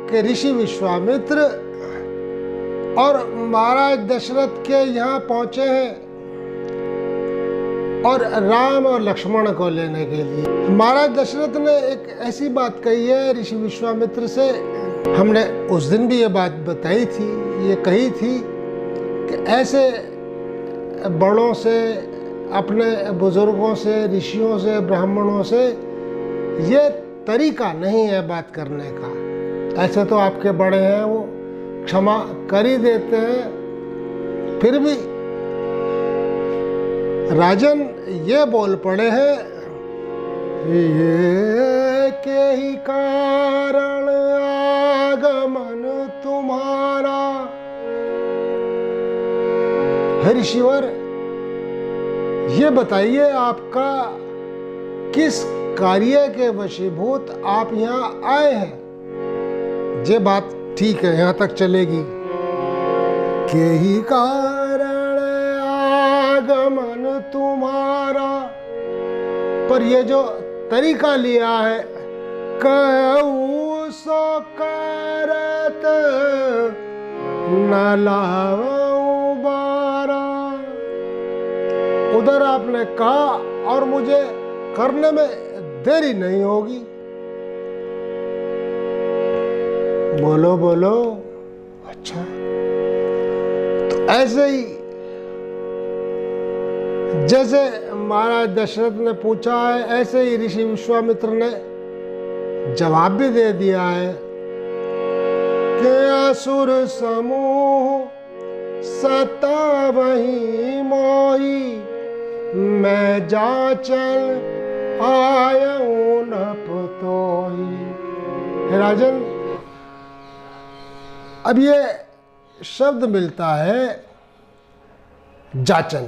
कि ऋषि विश्वामित्र और महाराज दशरथ के यहाँ पहुंचे हैं और राम और लक्ष्मण को लेने के लिए। महाराज दशरथ ने एक ऐसी बात कही है ऋषि विश्वामित्र से, हमने उस दिन भी ये बात बताई थी, ये कही थी कि ऐसे बड़ों से, अपने बुजुर्गों से, ऋषियों से, ब्राह्मणों से ये तरीका नहीं है बात करने का। ऐसे तो आपके बड़े हैं, वो क्षमा कर ही देते हैं, फिर भी राजन ये बोल पड़े हैं, ये के ही कारण आगमन तुम्हारा। हे ऋषिवर, ये बताइए आपका किस कार्य के वशीभूत आप यहाँ आए हैं। ये बात ठीक है, यहाँ तक चलेगी। के ही कारण आगमन तुम्हारा, पर ये जो तरीका लिया है, कहूँ सो करत न लाऊं बारा। उधर आपने कहा और मुझे करने में देरी नहीं होगी। बोलो बोलो। अच्छा, तो ऐसे ही जैसे महाराज दशरथ ने पूछा है, ऐसे ही ऋषि विश्वामित्र ने जवाब भी दे दिया है कि असुर समूह सतावही मोही, मैं जाचल आयऊ नप तोही। राजन, अब ये शब्द मिलता है जाचन,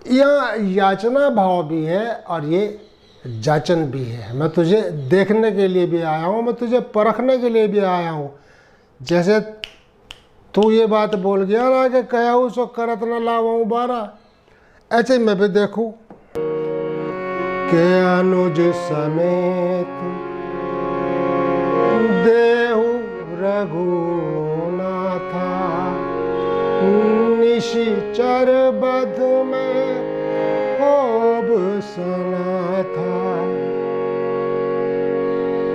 यहाँ याचना भाव भी है और ये जाचन भी है। मैं तुझे देखने के लिए भी आया हूँ, मैं तुझे परखने के लिए भी आया हूँ। जैसे तू ये बात बोल गया ना कि कहूँ सो करत न लाऊं बारा, ऐसे मैं भी देखूं के अनुज समेत देहु रघुनाथा, निशिचर बध में होब सना था।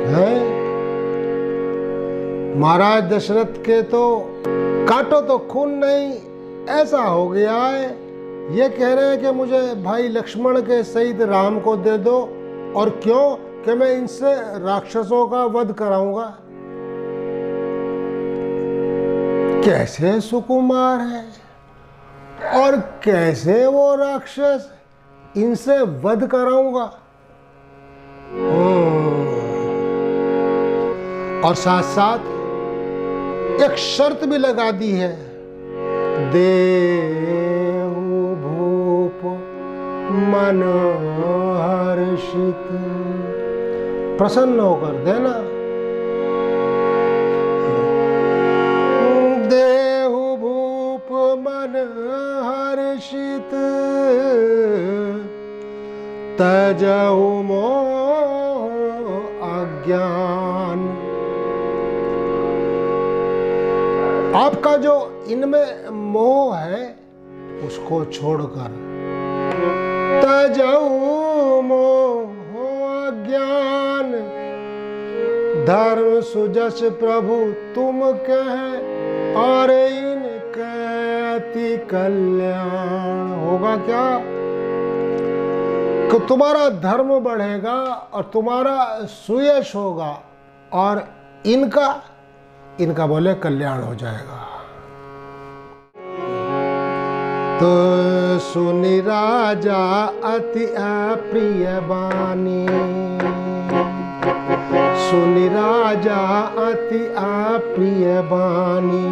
है महाराज दशरथ के तो काटो तो खून नहीं ऐसा हो गया है। ये कह रहे हैं कि मुझे भाई लक्ष्मण के सहित राम को दे दो, और क्यों कि मैं इनसे राक्षसों का वध कराऊंगा। कैसे सुकुमार है और कैसे वो राक्षस, इनसे वध कराऊंगा। और साथ साथ एक शर्त भी लगा दी है, देहु भूप मन हर्षित, प्रसन्न होकर देना। देहु भूप मन हर्षित, तजहु मोह अज्ञान। आपका जो इनमें मोह है उसको छोड़कर, तजहु मोह अज्ञान, धर्म सुजस प्रभु तुम कहे, और इनके अति कल्याण। होगा क्या कि तुम्हारा धर्म बढ़ेगा और तुम्हारा सुयश होगा, और इनका बोले कल्याण हो जाएगा। तो सुनि राजा अति अप्रिय बानी, सुनि राजा अति अप्रिय बानी,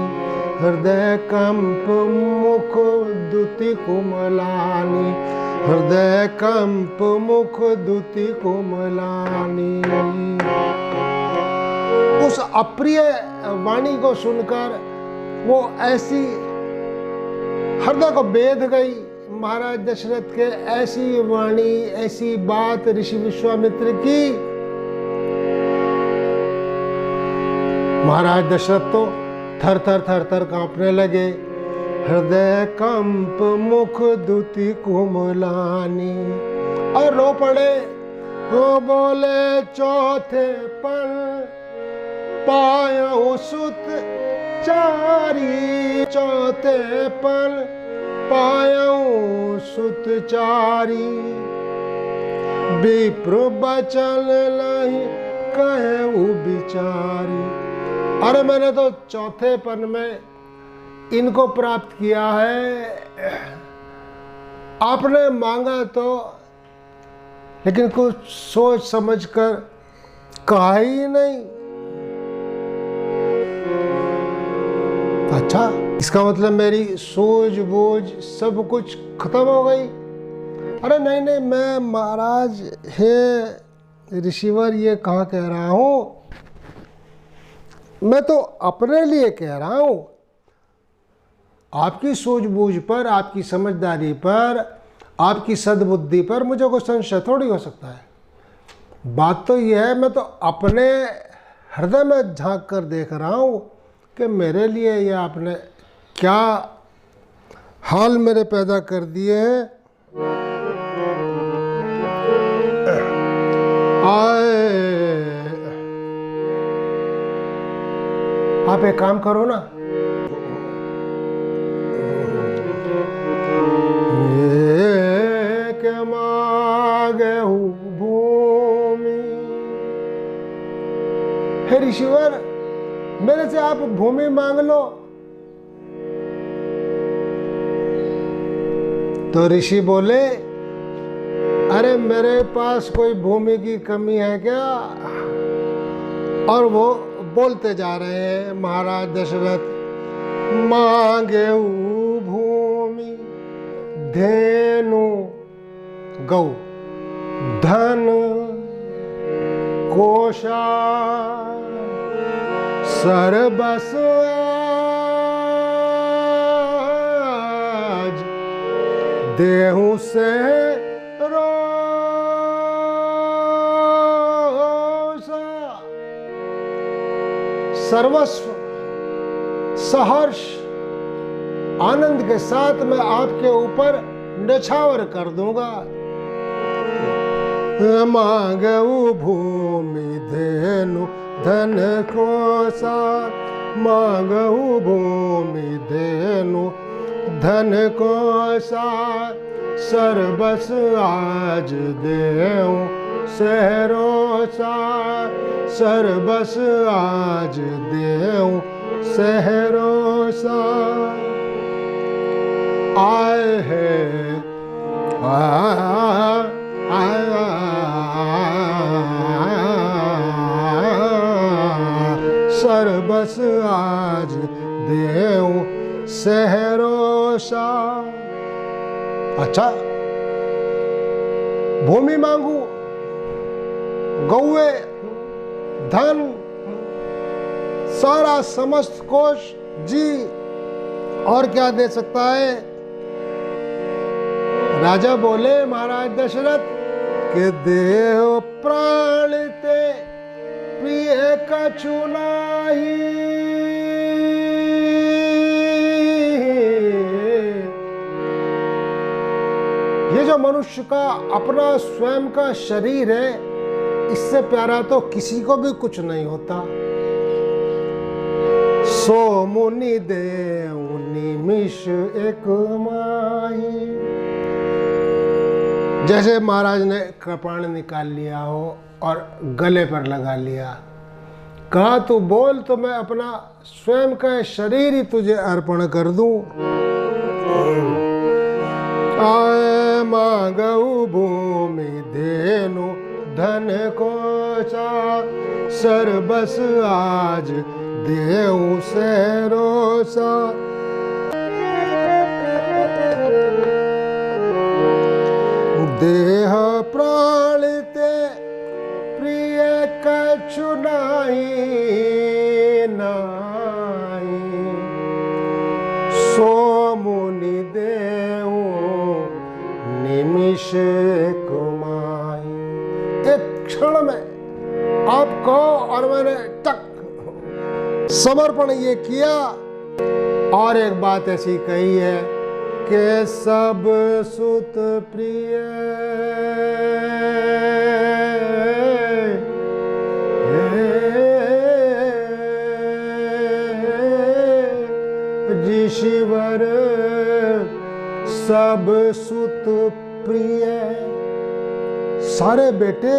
हृदय कंप मुख दुति कुमलानी, हृदय कंप मुख दुति कुमलानी। उस अप्रिय वाणी को सुनकर वो ऐसी हृदय को बेध गई महाराज दशरथ के। ऐसी वाणी, ऐसी बात ऋषि विश्वामित्र की, महाराज दशरथ तो थर थर थर थर कांपने लगे। हृदय कंप मुख दुति कुमलानी, और रो पड़े। वो बोले चौथे पल पाया सुत चारी, चौथे पल पाया सुत चारी, विप्र बचन लहि कहे बिचारी। अरे मैंने तो चौथे पन में इनको प्राप्त किया है, आपने मांगा तो, लेकिन कुछ सोच समझ कर कहा ही नहीं। अच्छा, इसका मतलब मेरी सूझबूझ सब कुछ खत्म हो गई। अरे नहीं नहीं, मैं महाराज हे ऋषिवर ये कहाँ कह रहा हूँ, मैं तो अपने लिए कह रहा हूँ। आपकी सूझबूझ पर, आपकी समझदारी पर, आपकी सद्बुद्धि पर मुझे कोई संशय थोड़ी हो सकता है। बात तो यह है, मैं तो अपने हृदय में झांक कर देख रहा हूँ कि मेरे लिए ये आपने क्या हाल मेरे पैदा कर दिए हैं। आप एक काम करो ना, के मांगे भूमि, हे ऋषिवर मेरे से आप भूमि मांग लो। तो ऋषि बोले, अरे मेरे पास कोई भूमि की कमी है क्या? और वो बोलते जा रहे हैं महाराज दशरथ, मांगे भूमि धेनु गौ धन कोशा सरबस आज देहु से सर्वस्व सहर्ष आनंद के साथ मैं आपके ऊपर न्यौछावर कर दूंगा। मांगू भूमि धेनु धन कोसा, मांगू भूमि धेनु धन कोसा, सर्वस आज देऊं सहरोसा, सर्वस आज देऊं सहरोसा। आए है सर्वस आज देऊं सहरोसा। अच्छा, भूमि मांगू, गौए, धन, सारा समस्त कोश जी, और क्या दे सकता है? राजा बोले महाराज दशरथ के देह प्राण ते प्रिय कछु नाही, ये जो मनुष्य का अपना स्वयं का शरीर है, इससे प्यारा तो किसी को भी कुछ नहीं होता। सो मुनि देव निमिष एक माही, जैसे महाराज ने कृपाण निकाल लिया हो और गले पर लगा लिया, कहा तू बोल तो मैं अपना स्वयं का शरीर ही तुझे अर्पण कर दूं। आए मांगऊ भूमि धेनु धन कोसा, सर्वस आज देऊ सहरोसा। देह प्राण ते प्रिय कछु नाही, नाही मैंने टक समर्पण ये किया। और एक बात ऐसी कही है कि सब सुत प्रिय ऋषिवर सब सुत प्रिय, सारे बेटे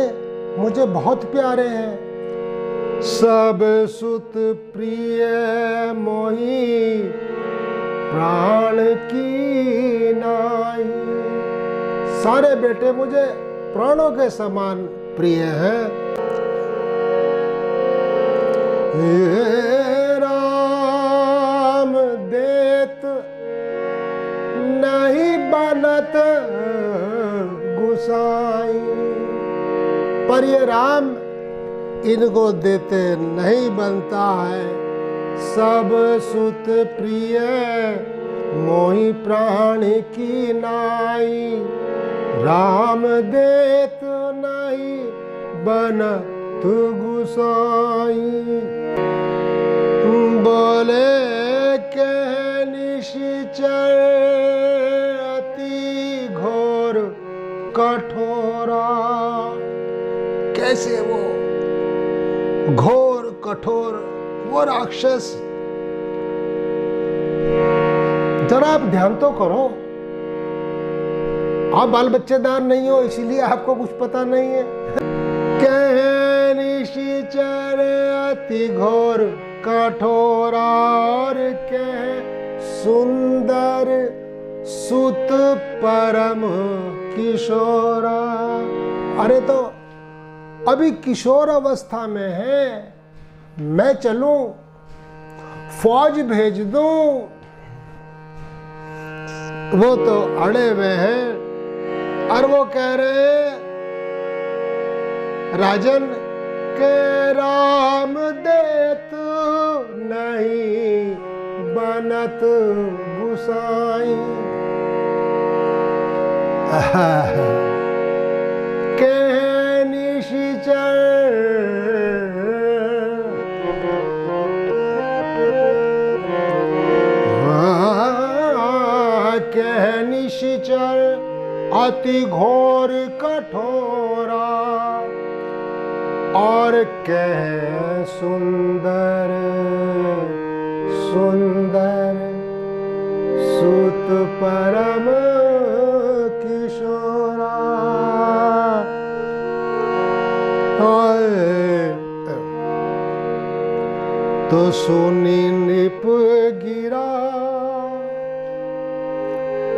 मुझे बहुत प्यारे हैं। सब सुत प्रिय मोही प्राण की नाई, सारे बेटे मुझे प्राणों के समान प्रिय हैं। राम देत नहीं बनत गुसाई, पर ये राम इनको देते नहीं बनता है। सब सुत प्रिय मोहि प्राण की नाई, राम देत नहीं बनत गुसाई। बोले के निशिचर अति घोर कठोरा, कैसे वो घोर कठोर वो राक्षस, जरा आप ध्यान तो करो। आप बाल बच्चेदार नहीं हो इसीलिए आपको कुछ पता नहीं है। कह निशिचर अति घोर कठोरा और कह सुंदर सुत परम किशोरा। अरे तो अभी किशोर अवस्था में है, मैं चलूं फौज भेज दूं, वो तो अड़े हुए हैं। और वो कह रहे हैं राजन के राम देत नहीं बनत गुसाई, के निशिचर के निशिचर अति घोर कठोरा और कह सुंदर सुंदर सुत परम किशोरा। तो सुनी निप गिरा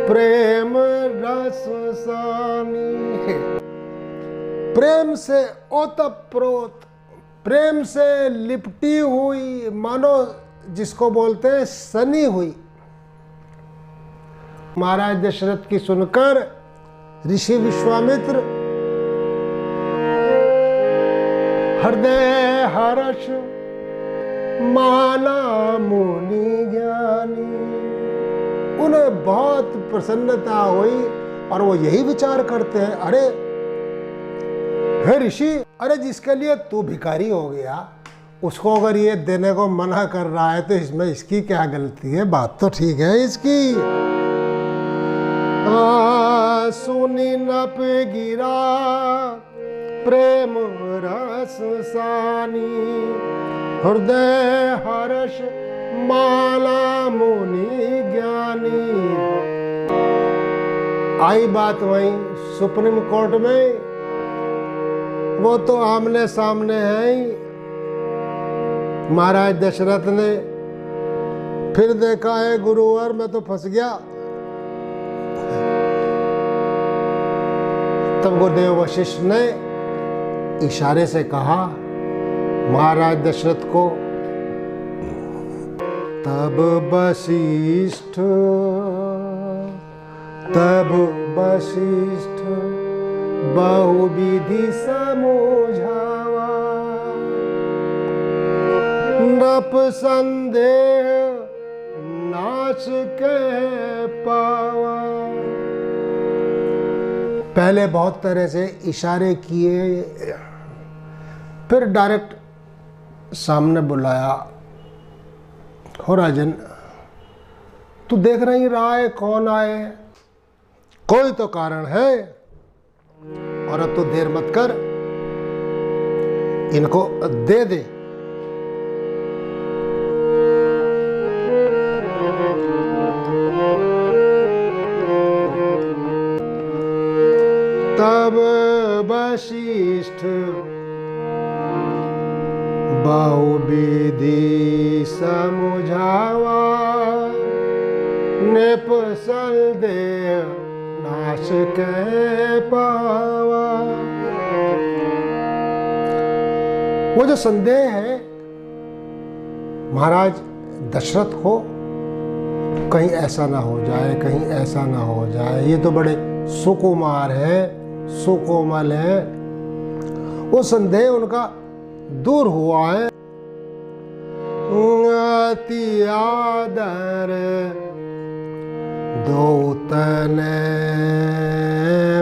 प्रेम रस सानी, प्रेम से ओतप्रोत, प्रेम से लिपटी हुई, मानो जिसको बोलते हैं सनी हुई। महाराज दशरथ की सुनकर ऋषि विश्वामित्र हृदय हर्ष माना मुनि ज्ञानी, उन्हें बहुत प्रसन्नता हुई और वो यही विचार करते हैं, अरे हे ऋषि, अरे जिसके लिए तू भिखारी हो गया उसको अगर ये देने को मना कर रहा है तो इसमें इसकी क्या गलती है? बात तो ठीक है इसकी। सुनी नप गिरा प्रेम रस सानी, हृदय हर्ष माला मुनि ज्ञानी। आई बात वहीं सुप्रीम कोर्ट में, वो तो आमने सामने है ही। महाराज दशरथ ने फिर देखा है गुरुवर मैं तो फंस गया। तब गुरुदेव वशिष्ठ ने इशारे से कहा महाराज दशरथ को, तब वशिष्ठ बहुविधि समझावा, नप संदेह नाच के पावा। पहले बहुत तरह से इशारे किए, फिर डायरेक्ट सामने बुलाया, हो राजन, तू देख नहीं रहा है कौन आए? कोई तो कारण है, और अब तो देर मत कर, इनको दे दे। तब वशिष्ठ बहुविधि समुझावा, निपसल देह नाश के पावा। वो जो संदेह है महाराज दशरथ को, कहीं ऐसा ना हो जाए, कहीं ऐसा ना हो जाए, ये तो बड़े सुकुमार है, सुकोमल है, वो संदेह उनका दूर हुआ है। अति आदर दूतन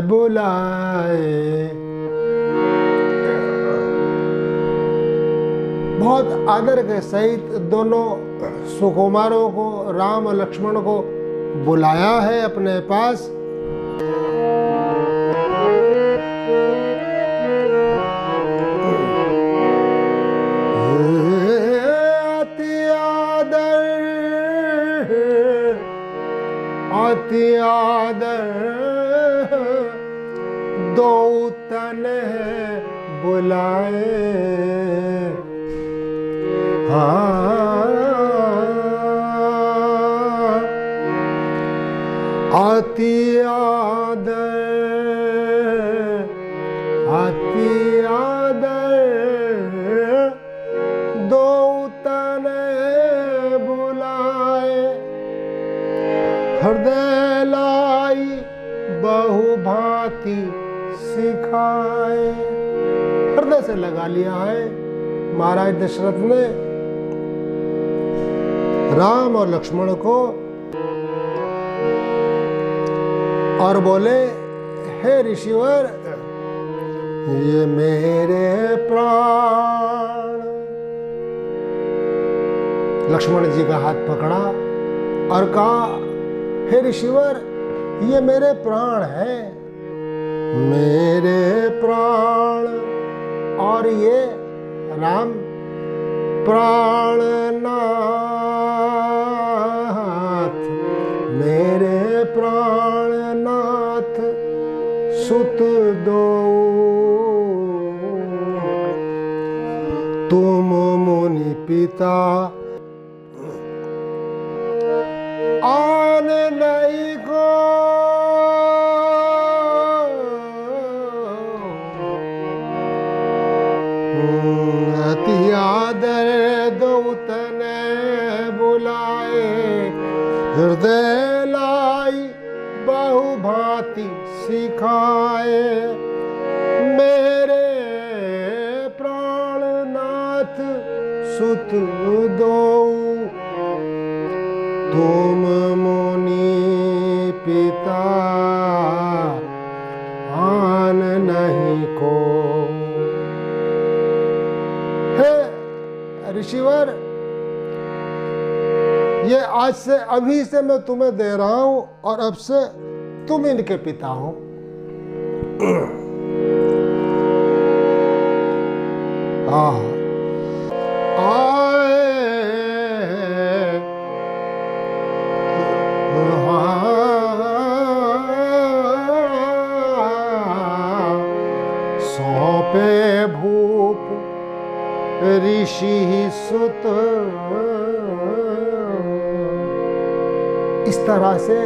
बुलाए, बहुत आदर के सहित दोनों सुकुमारों को, राम और लक्ष्मण को बुलाया है अपने पास। अति आदर दूतन बुलाए, अति आदर, अति आदर दूतन बुलाए, हृदय लाई बहु भांति सिखाए। हृदय से लगा लिया है महाराज दशरथ ने राम और लक्ष्मण को, और बोले, हे ऋषिवर, ये मेरे प्राण। लक्ष्मण जी का हाथ पकड़ा और कहा, हे ऋषिवर, ये मेरे प्राण है, मेरे प्राण। और ये राम प्राणनाथ, मेरे प्राणनाथ सुत दो, तुम मुनि पिता आन नहीं को, अति आदर दूतन बुलाए, हृदय लाई बहु भांति सिखाए, मेरे प्राणनाथ सुत दो, तुम मुनि पिता आन नहीं को। हे ऋषिवर, ये आज से, अभी से मैं तुम्हें दे रहा हूं, और अब से तुम इनके पिता हो। सौंपे भूप ऋषि सुत, इस तरह से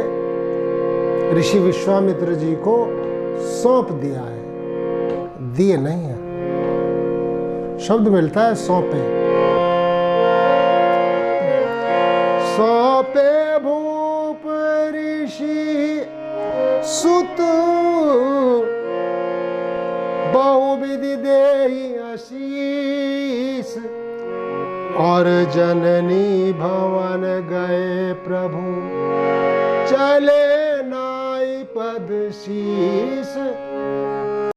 ऋषि विश्वामित्र जी को सौंप दिया है, दिए नहीं है, शब्द मिलता है सौंपे। सौंपे भूप ऋषि सुत, बहुविधि देहि आशीष, और जननी भवन गए प्रभु, चले नाई पद शीस।